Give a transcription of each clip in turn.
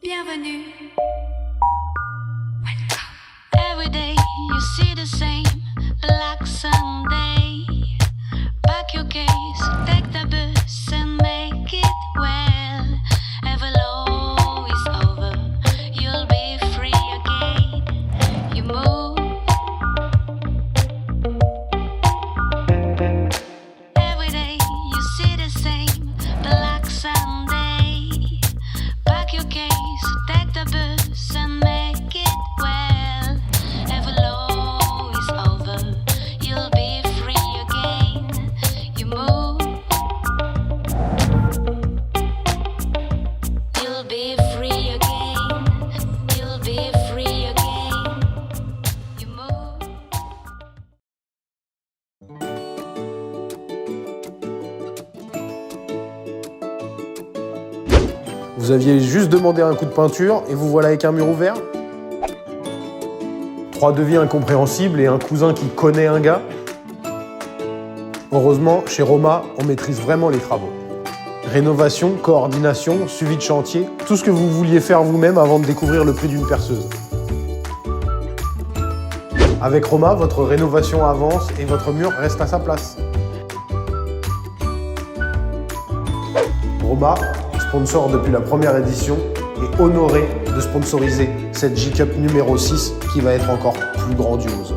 Bienvenue. Every day you see the same black Sunday. Pack your case, take the bus and make it well. Every law is over, you'll be free again. You move. Every day you see the same black Sunday. Pack your case, take the bus and make it well. Every law is over, you'll be free again. You move. You'll be free again. You'll be free again. You move. Vous aviez juste demandé un coup de peinture et vous voilà avec un mur ouvert? 3 devis incompréhensibles et un cousin qui connaît un gars? Heureusement, chez Roma, on maîtrise vraiment les travaux. Rénovation, coordination, suivi de chantier, tout ce que vous vouliez faire vous-même avant de découvrir le prix d'une perceuse. Avec Roma, votre rénovation avance et votre mur reste à sa place. Roma, sponsor depuis la première édition, est honoré de sponsoriser cette J-Cup numéro 6 qui va être encore plus grandiose.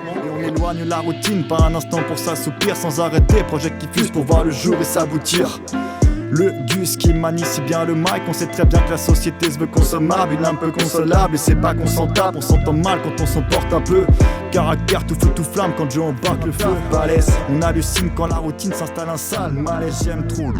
Et on éloigne la routine, pas un instant pour s'assoupir, sans arrêter, projet qui fuse pour voir le jour et s'aboutir. Le Gus qui manie si bien le mic, on sait très bien que la société se veut consommable, une un peu consolable, et c'est pas qu'on s'en tape, on s'entend mal quand on s'en porte un peu. Caractère tout feu tout flamme quand Joe embarque le feu. Balèze, on hallucine quand la routine s'installe un sale malaise, j'aime trop.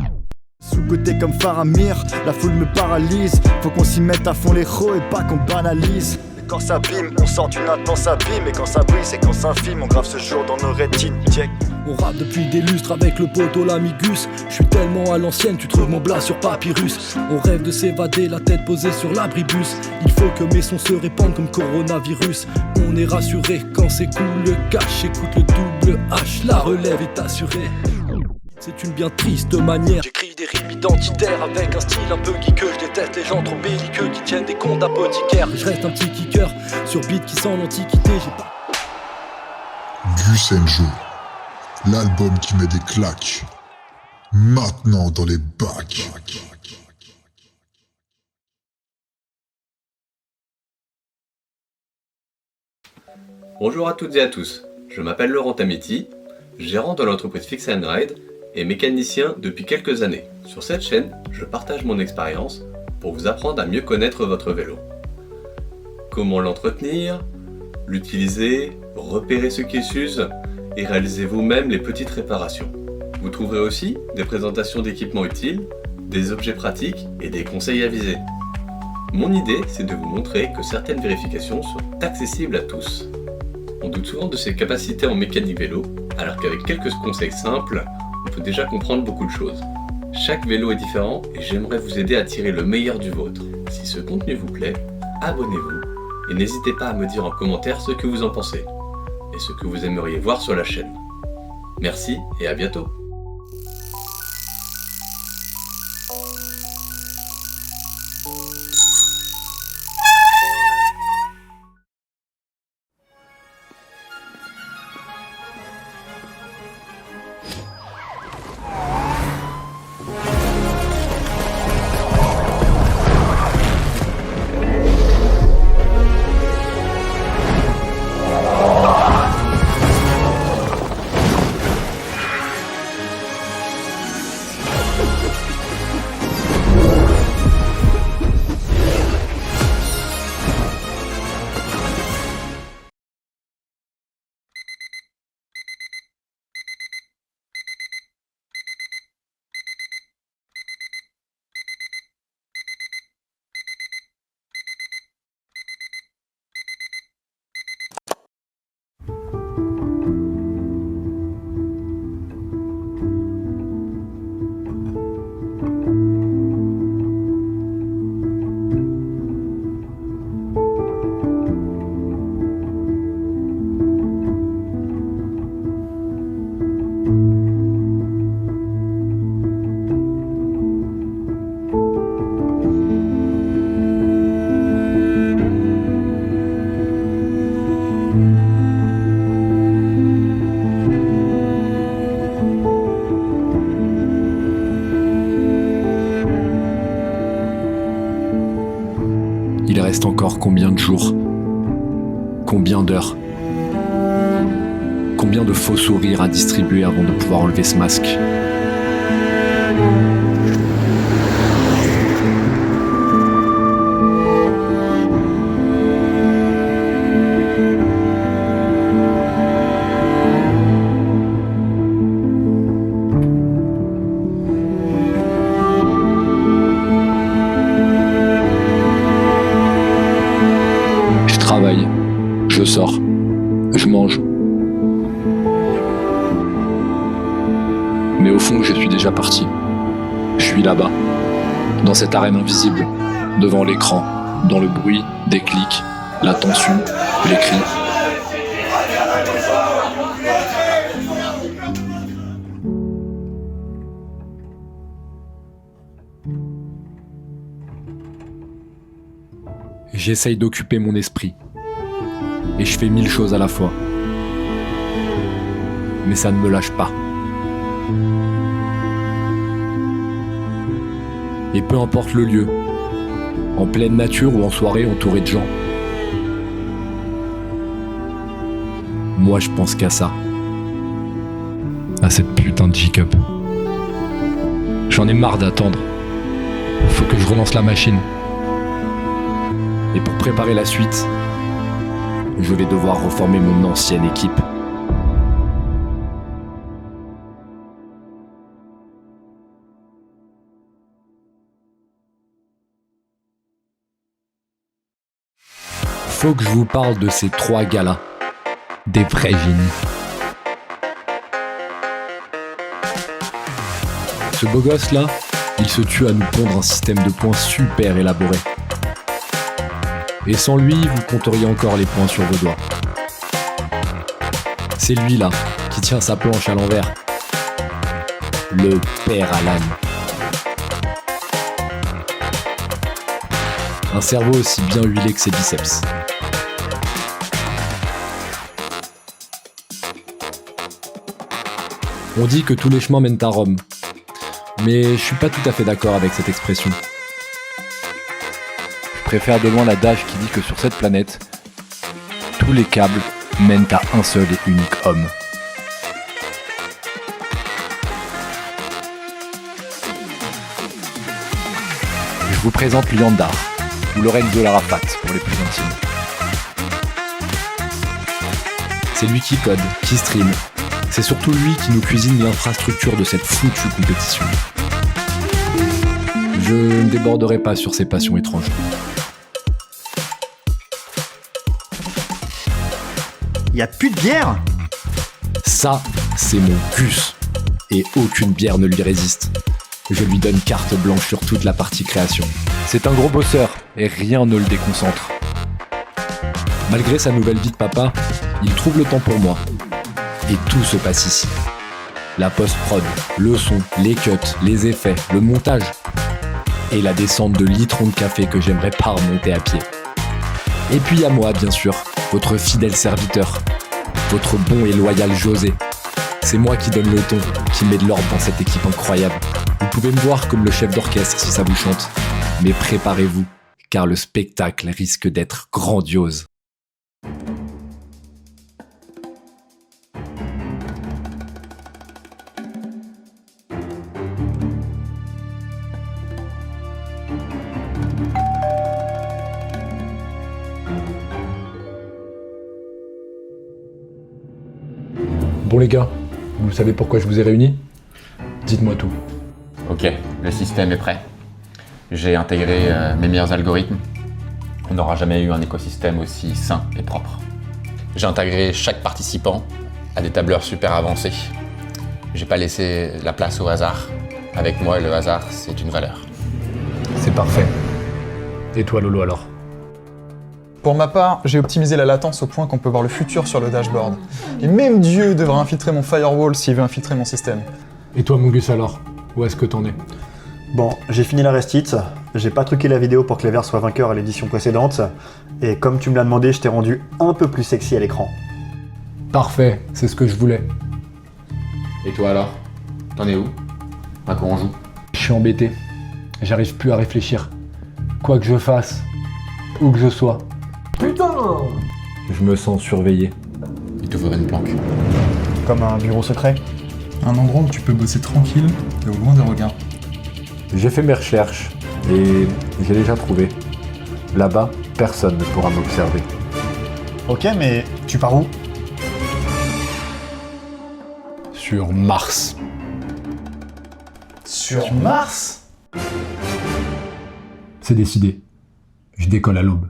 Sous-côté comme Faramir, la foule me paralyse. Faut qu'on s'y mette à fond les ros et pas qu'on banalise. Et quand ça bime, on sent une intense abîme. Et quand ça brille, c'est quand ça filme, on grave ce jour dans nos rétines. Check. On rappe depuis des lustres avec le poteau l'amigus. Je suis tellement à l'ancienne, tu trouves mon blas sur papyrus. On rêve de s'évader, la tête posée sur l'abribus. Il faut que mes sons se répandent comme coronavirus. On est rassuré quand c'est cool le cash. Écoute le double H, la relève est assurée. C'est une bien triste manière. J'écris des rimes identitaires avec un style un peu geekeux. Je déteste les gens trop belliqueux qui tiennent des comptes apothicaires. Je reste un petit kicker sur beat qui sent l'antiquité. J'ai pas... Gus & Joe, l'album qui met des claques, maintenant dans les bacs. Bonjour à toutes et à tous, je m'appelle Laurent Tamiti, gérant de l'entreprise Fix & Ride et mécanicien depuis quelques années. Sur cette chaîne, je partage mon expérience pour vous apprendre à mieux connaître votre vélo. Comment l'entretenir, l'utiliser, repérer ce qui s'use et réaliser vous-même les petites réparations. Vous trouverez aussi des présentations d'équipements utiles, des objets pratiques et des conseils avisés. Mon idée, c'est de vous montrer que certaines vérifications sont accessibles à tous. On doute souvent de ses capacités en mécanique vélo, alors qu'avec quelques conseils simples, on peut déjà comprendre beaucoup de choses. Chaque vélo est différent et j'aimerais vous aider à tirer le meilleur du vôtre. Si ce contenu vous plaît, abonnez-vous et n'hésitez pas à me dire en commentaire ce que vous en pensez et ce que vous aimeriez voir sur la chaîne. Merci et à bientôt. Il reste encore combien de jours? Combien d'heures? Combien de faux sourires à distribuer avant de pouvoir enlever ce masque? Je travaille, je sors, je mange. Mais au fond, je suis déjà parti. Je suis là-bas, dans cette arène invisible, devant l'écran, dans le bruit des clics, la tension, les cris. J'essaye d'occuper mon esprit. Et je fais 1000 choses à la fois. Mais ça ne me lâche pas. Et peu importe le lieu, en pleine nature ou en soirée entouré de gens, moi je pense qu'à ça. À cette putain de J-Cup. J'en ai marre d'attendre. Faut que je relance la machine. Et pour préparer la suite, je vais devoir reformer mon ancienne équipe. Faut que je vous parle de ces 3 gars-là. Des vrais génies. Ce beau gosse-là, il se tue à nous pondre un système de points super élaboré. Et sans lui, vous compteriez encore les points sur vos doigts. C'est lui là, qui tient sa planche à l'envers. Le père Alan. Un cerveau aussi bien huilé que ses biceps. On dit que tous les chemins mènent à Rome. Mais je suis pas tout à fait d'accord avec cette expression. Je préfère de loin l'adage qui dit que sur cette planète, tous les câbles mènent à un seul et unique homme. Je vous présente Liandar, ou Lorenzo Larafat pour les plus intimes. C'est lui qui code, qui stream. C'est surtout lui qui nous cuisine l'infrastructure de cette foutue compétition. Je ne déborderai pas sur ses passions étranges. Y a plus de bière? Ça, c'est mon Gus. Et aucune bière ne lui résiste. Je lui donne carte blanche sur toute la partie création. C'est un gros bosseur, et rien ne le déconcentre. Malgré sa nouvelle vie de papa, il trouve le temps pour moi. Et tout se passe ici. La post-prod, le son, les cuts, les effets, le montage. Et la descente de litrons de café que j'aimerais pas remonter à pied. Et puis à moi, bien sûr, votre fidèle serviteur, votre bon et loyal José. C'est moi qui donne le ton, qui met de l'ordre dans cette équipe incroyable. Vous pouvez me voir comme le chef d'orchestre si ça vous chante. Mais préparez-vous, car le spectacle risque d'être grandiose. Bon les gars, vous savez pourquoi je vous ai réunis? Dites-moi tout. Ok, le système est prêt. J'ai intégré mes meilleurs algorithmes. On n'aura jamais eu un écosystème aussi sain et propre. J'ai intégré chaque participant à des tableurs super avancés. J'ai pas laissé la place au hasard. Avec moi, le hasard, c'est une valeur. C'est parfait. Et toi Lolo alors? Pour ma part, j'ai optimisé la latence au point qu'on peut voir le futur sur le dashboard. Et même Dieu devra infiltrer mon firewall s'il veut infiltrer mon système. Et toi Mongus alors? Où est-ce que t'en es? Bon, j'ai fini la restite, j'ai pas truqué la vidéo pour que les Verts soient vainqueurs à l'édition précédente, et comme tu me l'as demandé, je t'ai rendu un peu plus sexy à l'écran. Parfait, c'est ce que je voulais. Et toi alors? T'en es où? À quoi on joue? Je suis embêté. J'arrive plus à réfléchir. Quoi que je fasse, Où que je sois. Putain! Je me sens surveillé. Il te faudrait une planque. Comme un bureau secret. Un endroit où tu peux bosser tranquille et au loin des regards. J'ai fait mes recherches et j'ai déjà trouvé. Là-bas, personne ne pourra m'observer. Ok, mais tu pars où? Sur Mars. Sur Mars? C'est décidé. Je décolle à l'aube.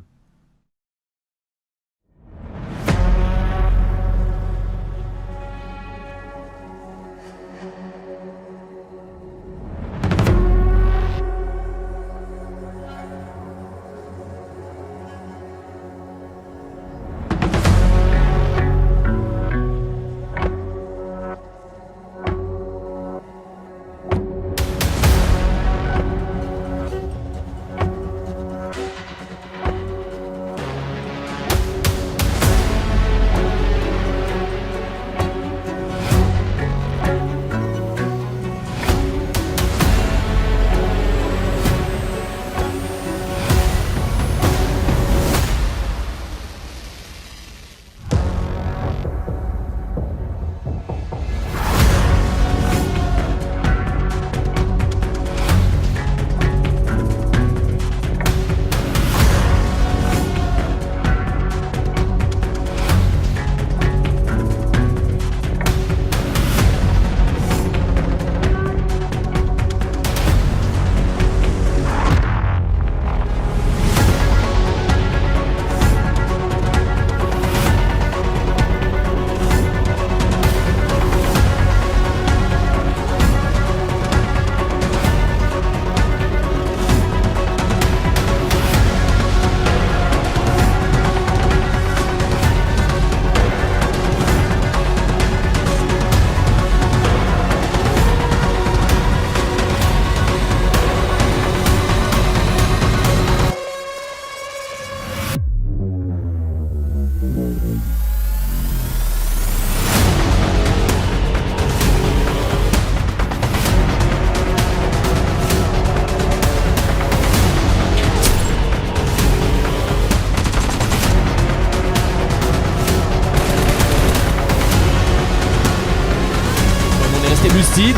Lucide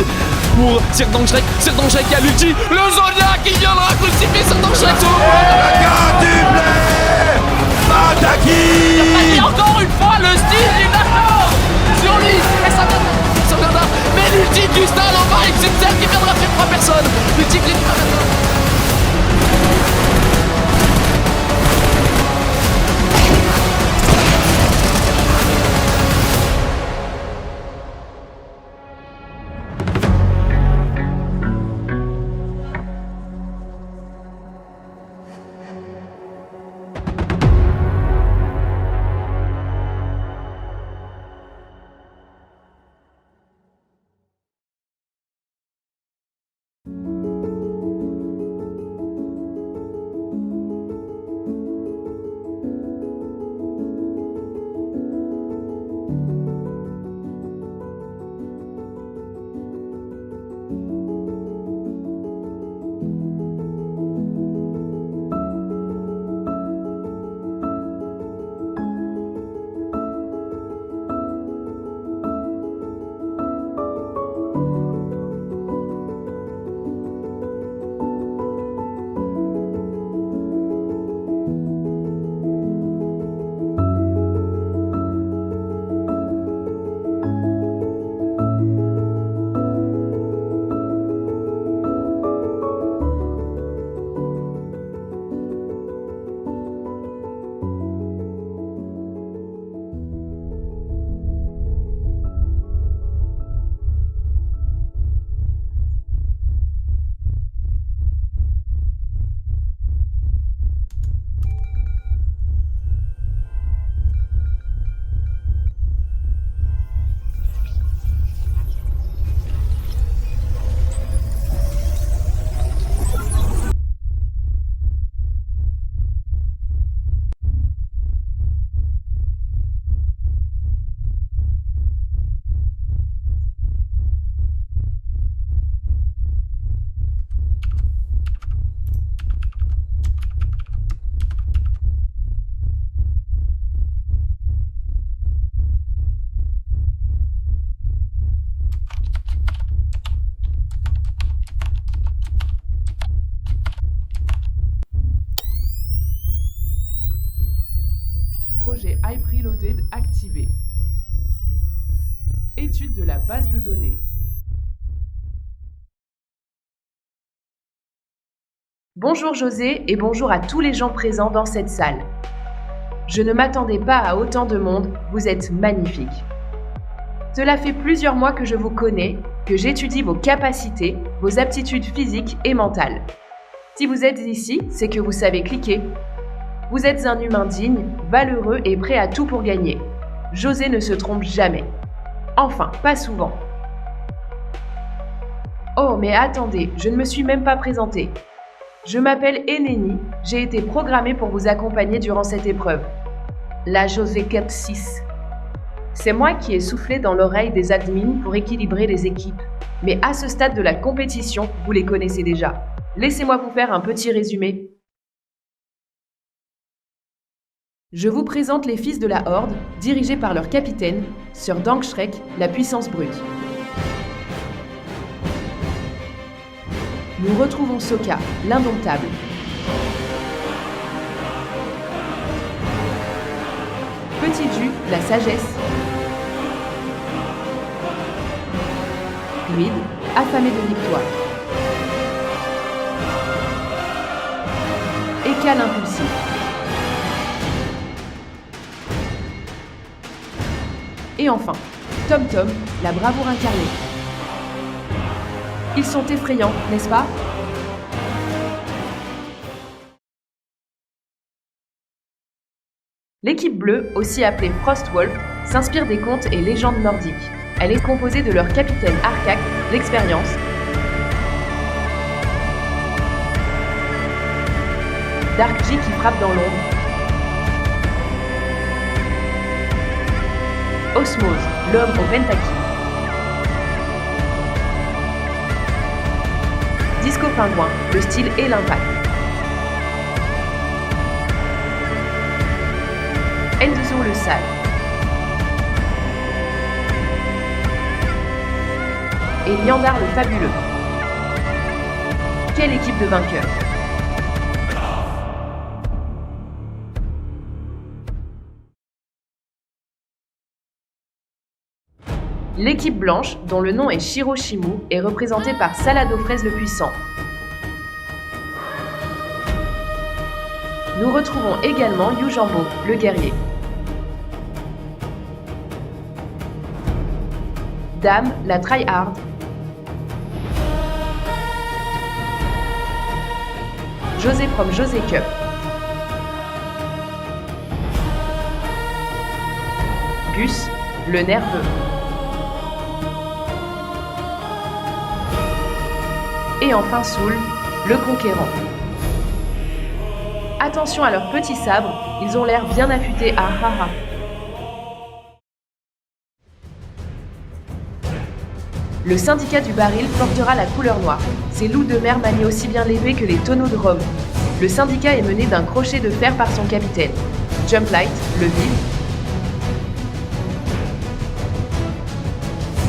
pour Sir Dang Shrek qui a l'ulti, le Zodiac qui viendra crucifier Sir Dang Shrek. Et encore une fois le style du Nashor sur lui, et ça viendra, mais l'ulti du Stal en bas, c'est celle qui viendra faire 3 personnes, l'ulti qui viendra faire 3 personnes. projet High Preloaded activé. Étude de la base de données. Bonjour José et bonjour à tous les gens présents dans cette salle. Je ne m'attendais pas à autant de monde, vous êtes magnifiques. Cela fait plusieurs mois que je vous connais, que j'étudie vos capacités, vos aptitudes physiques et mentales. Si vous êtes ici, c'est que vous savez cliquer. Vous êtes un humain digne, valeureux et prêt à tout pour gagner. José ne se trompe jamais. Enfin, pas souvent. Oh, mais attendez, je ne me suis même pas présentée. Je m'appelle Eneni, j'ai été programmée pour vous accompagner durant cette épreuve. La José Cup 6. C'est moi qui ai soufflé dans l'oreille des admins pour équilibrer les équipes. Mais à ce stade de la compétition, vous les connaissez déjà. Laissez-moi vous faire un petit résumé. Je vous présente les fils de la Horde, dirigés par leur capitaine, Sir Dankschrek, la puissance brute. Nous retrouvons Sokka, l'indomptable. Petit Ju, la sagesse. Grid, affamé de victoire. Eka l'impulsif. Et enfin, Tom Tom, la bravoure incarnée. Ils sont effrayants, n'est-ce pas? L'équipe bleue, aussi appelée Frostwolf, s'inspire des contes et légendes nordiques. Elle est composée de leur capitaine Arkak, l'expérience, Darkji qui frappe dans l'ombre, Osmose, l'homme au Pentaki, Disco Pingouin, le style et l'impact, Enzo le sale, et Liandar le fabuleux. Quelle équipe de vainqueurs! L'équipe blanche, dont le nom est Shiroshimu, est représentée par Salado Fraise le Puissant. Nous retrouvons également Yujambo, le guerrier. Dame, la tryhard. José from José Cup. Gus, le nerveux. Et enfin Soul, le conquérant. Attention à leurs petits sabres, ils ont l'air bien affûtés à haha. Le syndicat du baril portera la couleur noire. Ces loups de mer manient aussi bien l'épée que les tonneaux de rhum. Le syndicat est mené d'un crochet de fer par son capitaine. Jumplight, le vide.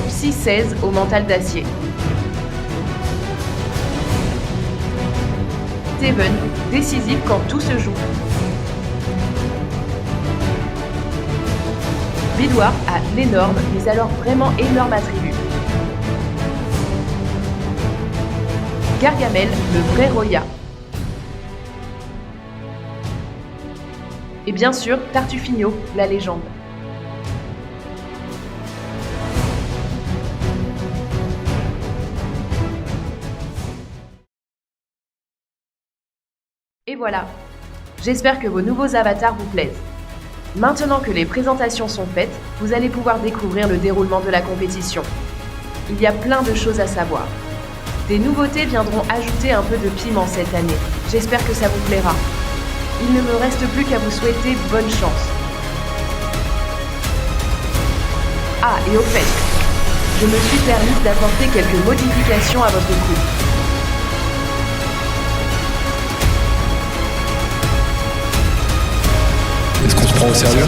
6-16 au mental d'acier. Steven, décisif quand tout se joue. Bidwar a l'énorme, mais alors vraiment énorme attribut. Gargamel, le vrai Roya. Et bien sûr, Tartufino, la légende. Et voilà, j'espère que vos nouveaux avatars vous plaisent. Maintenant que les présentations sont faites, vous allez pouvoir découvrir le déroulement de la compétition. Il y a plein de choses à savoir. Des nouveautés viendront ajouter un peu de piment cette année. J'espère que ça vous plaira. Il ne me reste plus qu'à vous souhaiter bonne chance. Ah, et au fait, je me suis permise d'apporter quelques modifications à votre coup. Est-ce qu'on se prend au sérieux?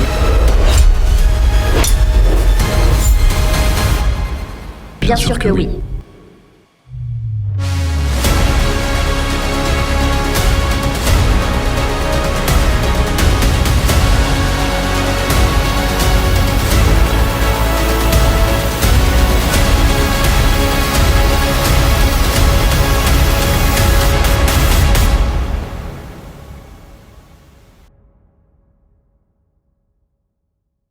Bien sûr que oui.